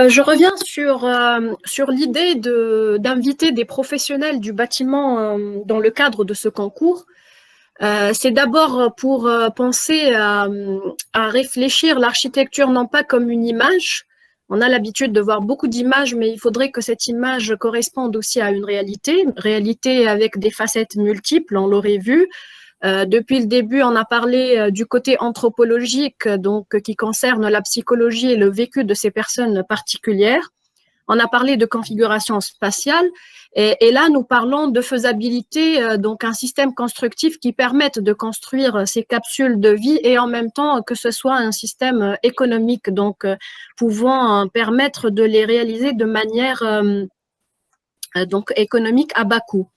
Je reviens sur l'idée d'inviter des professionnels du bâtiment dans le cadre de ce concours. C'est d'abord pour penser à réfléchir l'architecture non pas comme une image. On a l'habitude de voir beaucoup d'images, mais il faudrait que cette image corresponde aussi à une réalité avec des facettes multiples, on l'aurait vu. Depuis le début, on a parlé du côté anthropologique, donc qui concerne la psychologie et le vécu de ces personnes particulières. On a parlé de configuration spatiale et là, nous parlons de faisabilité, donc un système constructif qui permette de construire ces capsules de vie et en même temps que ce soit un système économique, donc pouvant permettre de les réaliser de manière donc économique à bas coût.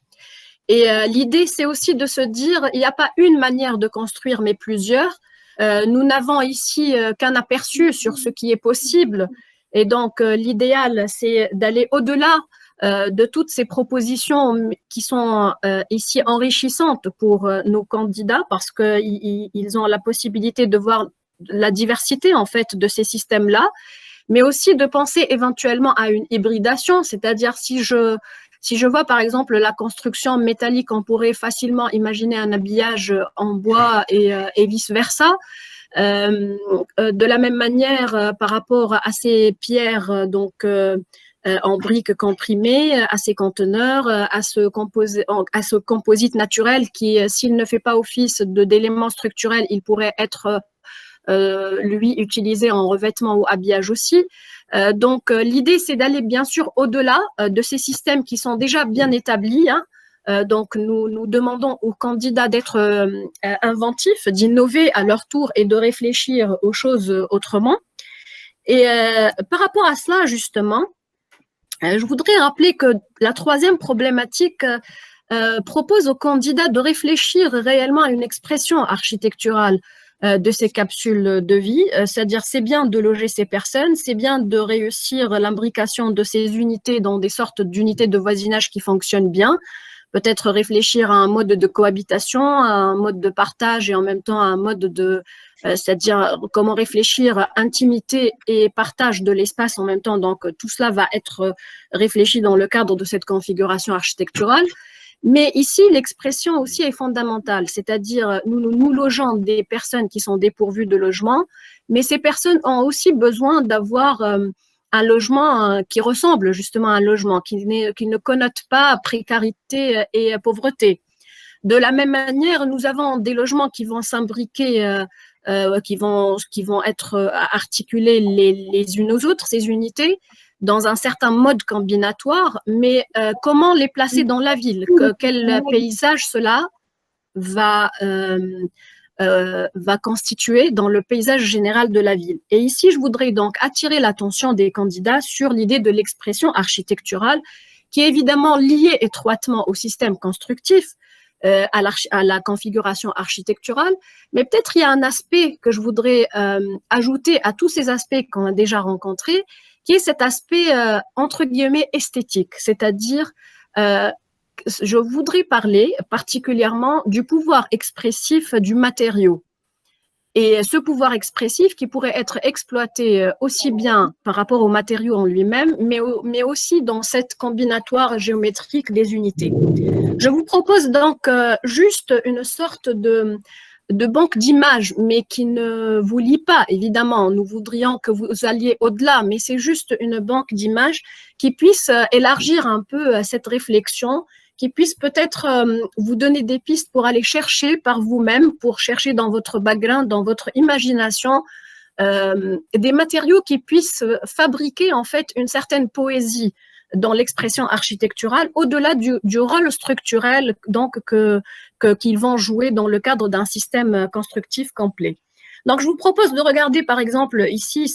Et l'idée, c'est aussi de se dire, il n'y a pas une manière de construire, mais plusieurs. Nous n'avons ici qu'un aperçu sur ce qui est possible. Et donc, l'idéal, c'est d'aller au-delà de toutes ces propositions qui sont ici enrichissantes pour nos candidats parce qu'ils ont la possibilité de voir la diversité, en fait, de ces systèmes-là, mais aussi de penser éventuellement à une hybridation, c'est-à-dire si je vois par exemple la construction métallique, on pourrait facilement imaginer un habillage en bois et vice-versa. De la même manière, par rapport à ces pierres en briques comprimées, à ces conteneurs, à ce composite naturel qui, s'il ne fait pas office d'élément structurel, il pourrait être lui utilisé en revêtement ou habillage aussi. Donc, l'idée, c'est d'aller bien sûr au-delà de ces systèmes qui sont déjà bien établis. Hein. Donc, nous demandons aux candidats d'être inventifs, d'innover à leur tour et de réfléchir aux choses autrement. Et par rapport à cela, justement, je voudrais rappeler que la troisième problématique propose aux candidats de réfléchir réellement à une expression architecturale de ces capsules de vie, c'est-à-dire c'est bien de loger ces personnes, c'est bien de réussir l'imbrication de ces unités dans des sortes d'unités de voisinage qui fonctionnent bien, peut-être réfléchir à un mode de cohabitation, à un mode de partage et en même temps à un mode c'est-à-dire comment réfléchir à intimité et partage de l'espace en même temps. Donc, tout cela va être réfléchi dans le cadre de cette configuration architecturale. Mais ici, l'expression aussi est fondamentale, c'est-à-dire nous logeons des personnes qui sont dépourvues de logement, mais ces personnes ont aussi besoin d'avoir un logement qui ressemble justement à un logement, qui ne connote pas précarité et pauvreté. De la même manière, nous avons des logements qui vont s'imbriquer, qui vont être articulés les unes aux autres, ces unités, dans un certain mode combinatoire, mais comment les placer dans la ville? Quel paysage cela va, va constituer dans le paysage général de la ville? Et ici, je voudrais donc attirer l'attention des candidats sur l'idée de l'expression architecturale, qui est évidemment liée étroitement au système constructif, à la configuration architecturale, mais peut-être il y a un aspect que je voudrais ajouter à tous ces aspects qu'on a déjà rencontrés, qui est cet aspect entre guillemets esthétique, c'est-à-dire je voudrais parler particulièrement du pouvoir expressif du matériau. Et ce pouvoir expressif qui pourrait être exploité aussi bien par rapport au matériau en lui-même, mais aussi dans cette combinatoire géométrique des unités. Je vous propose donc juste une sorte de banque d'images, mais qui ne vous lie pas, évidemment. Nous voudrions que vous alliez au-delà, mais c'est juste une banque d'images qui puisse élargir un peu cette réflexion, qui puisse peut-être vous donner des pistes pour aller chercher par vous-même, pour chercher dans votre background, dans votre imagination, des matériaux qui puissent fabriquer en fait une certaine poésie dans l'expression architecturale, au-delà du rôle structurel donc qu'ils vont jouer dans le cadre d'un système constructif complet. Donc, je vous propose de regarder par exemple ici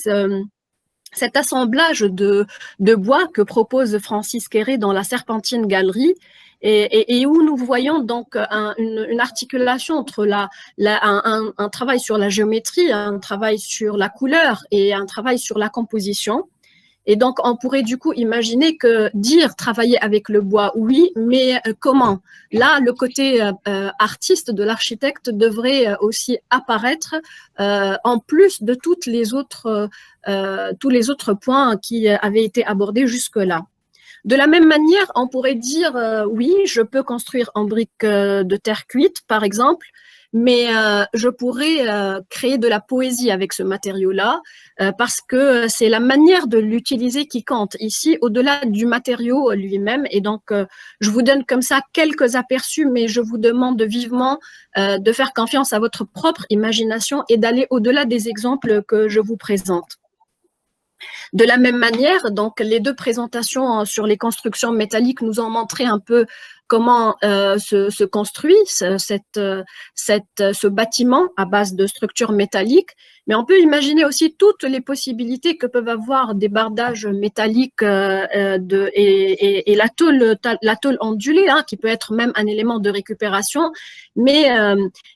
cet assemblage de bois que propose Francis Quéré dans la Serpentine Galerie et où nous voyons donc une articulation entre un travail sur la géométrie, un travail sur la couleur et un travail sur la composition Et donc, on pourrait du coup imaginer que dire travailler avec le bois, oui, mais comment? Là, le côté artiste de l'architecte devrait aussi apparaître en plus de tous les autres points qui avaient été abordés jusque-là. De la même manière, on pourrait dire oui, je peux construire en briques de terre cuite, par exemple, mais je pourrais créer de la poésie avec ce matériau-là parce que c'est la manière de l'utiliser qui compte ici, au-delà du matériau lui-même. Et donc, je vous donne comme ça quelques aperçus, mais je vous demande vivement de faire confiance à votre propre imagination et d'aller au-delà des exemples que je vous présente. De la même manière, donc les deux présentations sur les constructions métalliques nous ont montré un peu comment se construit ce bâtiment à base de structures métalliques. Mais on peut imaginer aussi toutes les possibilités que peuvent avoir des bardages métalliques et la tôle ondulée, hein, qui peut être même un élément de récupération, mais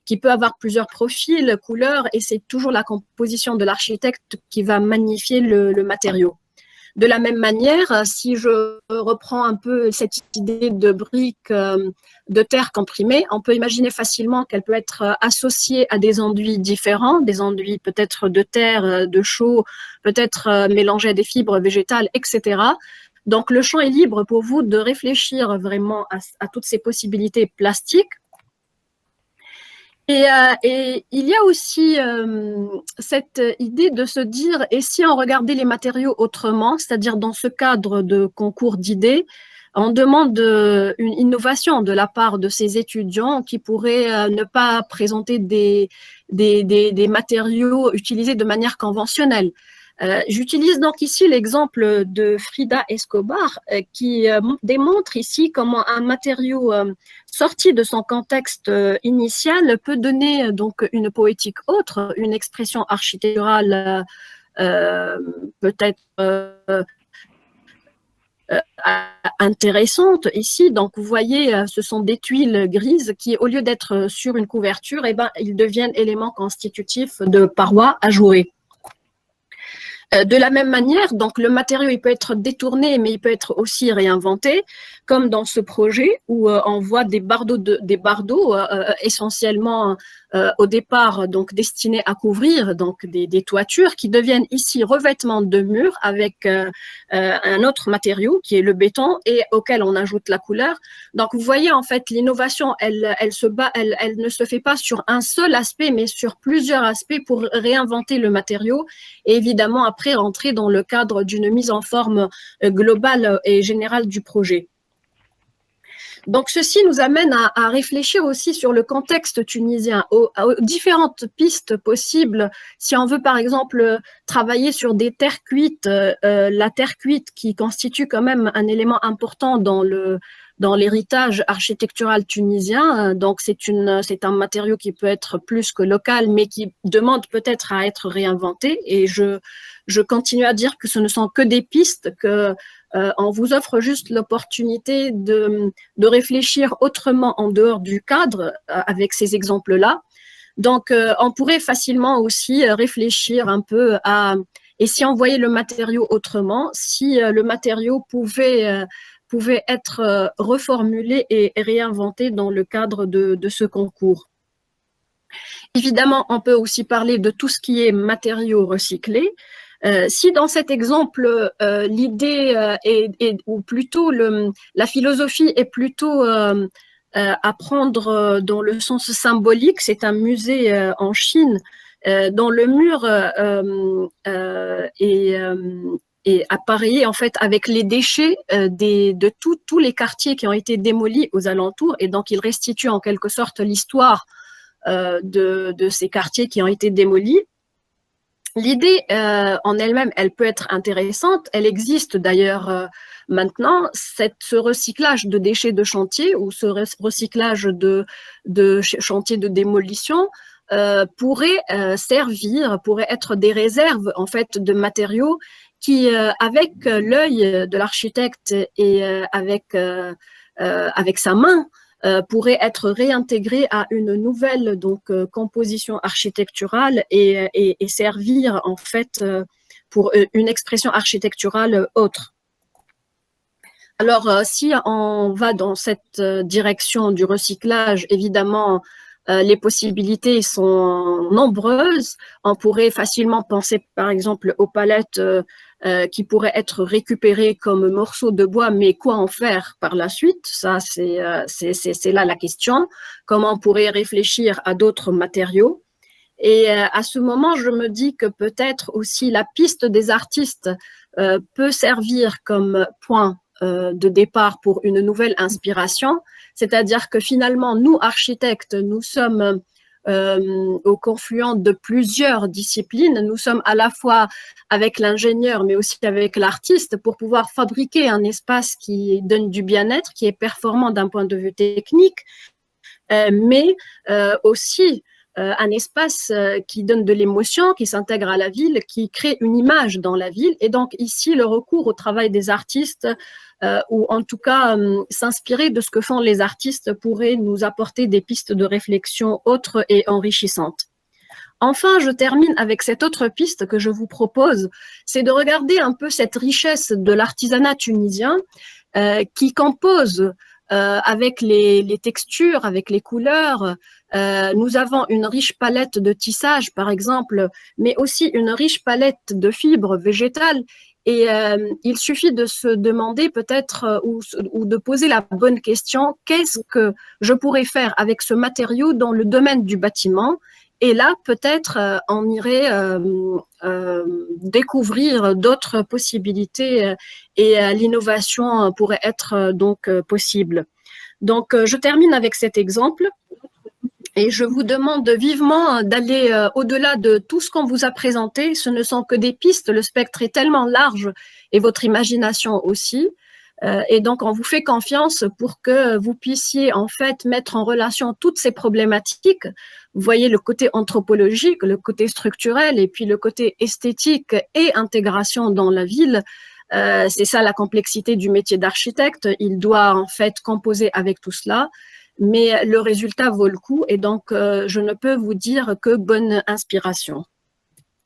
qui peut avoir plusieurs profils, couleurs, et c'est toujours la composition de l'architecte qui va magnifier le matériau. De la même manière, si je reprends un peu cette idée de briques de terre comprimée, on peut imaginer facilement qu'elle peut être associée à des enduits différents, des enduits peut-être de terre, de chaux, peut-être mélangés à des fibres végétales, etc. Donc, le champ est libre pour vous de réfléchir vraiment à toutes ces possibilités plastiques. Et il y a aussi cette idée de se dire, et si on regardait les matériaux autrement, c'est-à-dire dans ce cadre de concours d'idées, on demande une innovation de la part de ces étudiants qui pourraient ne pas présenter des matériaux utilisés de manière conventionnelle. J'utilise donc ici l'exemple de Frida Escobar qui démontre ici comment un matériau sorti de son contexte initial peut donner donc une poétique autre, une expression architecturale peut-être intéressante ici. Donc vous voyez, ce sont des tuiles grises qui, au lieu d'être sur une couverture, eh ben, ils deviennent éléments constitutifs de parois ajourées. De la même manière, donc le matériau il peut être détourné, mais il peut être aussi réinventé, comme dans ce projet où on voit des bardeaux essentiellement au départ donc destinés à couvrir donc des toitures qui deviennent ici revêtements de murs avec un autre matériau qui est le béton et auquel on ajoute la couleur. Donc vous voyez en fait l'innovation elle ne se fait pas sur un seul aspect mais sur plusieurs aspects pour réinventer le matériau et évidemment après rentrer dans le cadre d'une mise en forme globale et générale du projet. Donc, ceci nous amène à réfléchir aussi sur le contexte tunisien, aux différentes pistes possibles. Si on veut, par exemple, travailler sur des terres cuites, la terre cuite qui constitue quand même un élément important dans l'héritage architectural tunisien. Donc, c'est un matériau qui peut être plus que local, mais qui demande peut-être à être réinventé. Et je continue à dire que ce ne sont que des pistes, on vous offre juste l'opportunité de réfléchir autrement en dehors du cadre avec ces exemples-là. Donc, on pourrait facilement aussi réfléchir un peu et si on voyait le matériau autrement, si le matériau pouvait être reformulé et réinventé dans le cadre de ce concours. Évidemment, on peut aussi parler de tout ce qui est matériaux recyclés. Si dans cet exemple, l'idée ou plutôt la philosophie est plutôt à prendre dans le sens symbolique, c'est un musée en Chine dont le mur est appareillé en fait avec les déchets de tous les quartiers qui ont été démolis aux alentours et donc il restitue en quelque sorte l'histoire de ces quartiers qui ont été démolis. L'idée en elle-même, elle peut être intéressante. Elle existe d'ailleurs maintenant. Ce recyclage de déchets de chantier ou ce recyclage de chantiers de démolition pourrait servir, pourrait être des réserves en fait de matériaux qui, avec l'œil de l'architecte et avec sa main, pourrait être réintégré à une nouvelle composition architecturale et servir en fait pour une expression architecturale autre. Alors, si on va dans cette direction du recyclage, évidemment, les possibilités sont nombreuses. On pourrait facilement penser, par exemple, aux palettes qui pourraient être récupérées comme morceaux de bois, mais quoi en faire par la suite? Ça, c'est là la question. Comment on pourrait réfléchir à d'autres matériaux? Et à ce moment, je me dis que peut-être aussi la piste des artistes peut servir comme point de départ pour une nouvelle inspiration. C'est-à-dire que finalement, nous, architectes, nous sommes au confluent de plusieurs disciplines. Nous sommes à la fois avec l'ingénieur, mais aussi avec l'artiste pour pouvoir fabriquer un espace qui donne du bien-être, qui est performant d'un point de vue technique, mais aussi un espace qui donne de l'émotion, qui s'intègre à la ville, qui crée une image dans la ville. Et donc ici, le recours au travail des artistes, ou en tout cas s'inspirer de ce que font les artistes, pourrait nous apporter des pistes de réflexion autres et enrichissantes. Enfin, je termine avec cette autre piste que je vous propose, c'est de regarder un peu cette richesse de l'artisanat tunisien qui compose avec les textures, avec les couleurs. Nous avons une riche palette de tissage, par exemple, mais aussi une riche palette de fibres végétales. Et il suffit de se demander peut-être ou de poser la bonne question, qu'est-ce que je pourrais faire avec ce matériau dans le domaine du bâtiment? Et là, peut-être, on irait découvrir d'autres possibilités et l'innovation pourrait être donc possible. Donc, je termine avec cet exemple et je vous demande vivement d'aller au-delà de tout ce qu'on vous a présenté. Ce ne sont que des pistes, le spectre est tellement large et votre imagination aussi. Et donc, on vous fait confiance pour que vous puissiez en fait mettre en relation toutes ces problématiques. Vous voyez le côté anthropologique, le côté structurel et puis le côté esthétique et intégration dans la ville. C'est ça la complexité du métier d'architecte. Il doit en fait composer avec tout cela, mais le résultat vaut le coup et donc je ne peux vous dire que bonne inspiration.